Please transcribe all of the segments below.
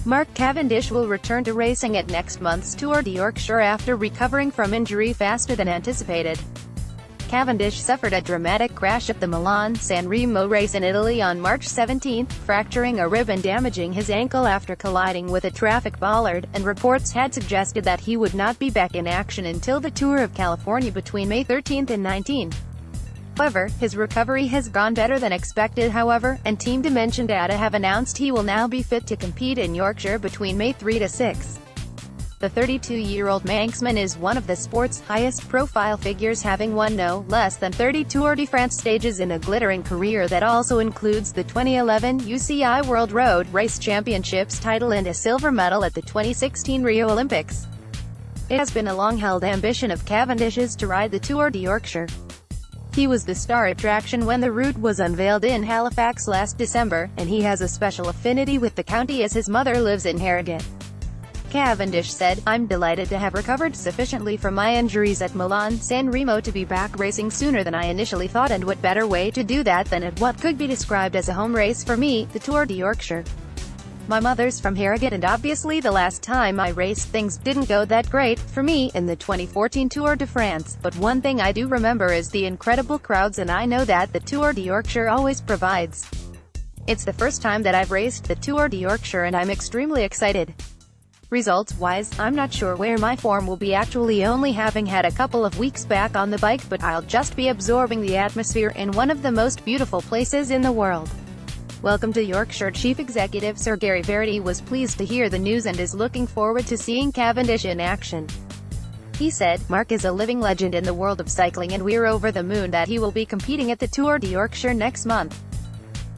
Mark Cavendish will return to racing at next month's Tour de Yorkshire after recovering from injury faster than anticipated. Cavendish suffered a dramatic crash at the Milan-San Remo race in Italy on March 17, fracturing a rib and damaging his ankle after colliding with a traffic bollard, and reports had suggested that he would not be back in action until the Tour of California between May 13 and 19. However, his recovery has gone better than expected and Team Dimension Data have announced he will now be fit to compete in Yorkshire between May 3 to 6. The 32-year-old Manxman is one of the sport's highest-profile figures, having won no less than 30 Tour de France stages in a glittering career that also includes the 2011 UCI World Road Race Championships title and a silver medal at the 2016 Rio Olympics. It has been a long-held ambition of Cavendish's to ride the Tour de Yorkshire. He was the star attraction when the route was unveiled in Halifax last December, and he has a special affinity with the county as his mother lives in Harrogate. Cavendish said, "I'm delighted to have recovered sufficiently from my injuries at Milan-San Remo to be back racing sooner than I initially thought, and what better way to do that than at what could be described as a home race for me, the Tour de Yorkshire. My mother's from Harrogate, and obviously the last time I raced things didn't go that great for me in the 2014 Tour de France, but one thing I do remember is the incredible crowds, and I know that the Tour de Yorkshire always provides. It's the first time that I've raced the Tour de Yorkshire and I'm extremely excited. Results-wise, I'm not sure where my form will be, actually only having had a couple of weeks back on the bike, but I'll just be absorbing the atmosphere in one of the most beautiful places in the world." Welcome to Yorkshire. Chief Executive Sir Gary Verity was pleased to hear the news and is looking forward to seeing Cavendish in action. He said, "Mark is a living legend in the world of cycling, and we're over the moon that he will be competing at the Tour de Yorkshire next month.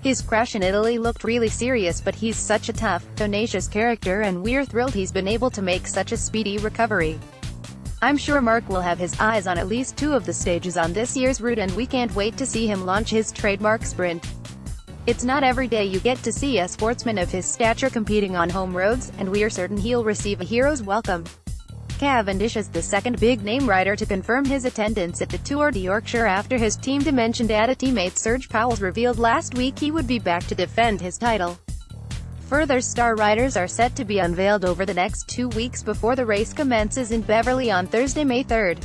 His crash in Italy looked really serious, but he's such a tough, tenacious character, and we're thrilled he's been able to make such a speedy recovery. I'm sure Mark will have his eyes on at least two of the stages on this year's route, and we can't wait to see him launch his trademark sprint. It's not every day you get to see a sportsman of his stature competing on home roads, and we are certain he'll receive a hero's welcome." Cavendish is the second big-name rider to confirm his attendance at the Tour de Yorkshire after his Team Dimension Data teammate Serge Powell revealed last week he would be back to defend his title. Further star riders are set to be unveiled over the next 2 weeks before the race commences in Beverly on Thursday, May 3.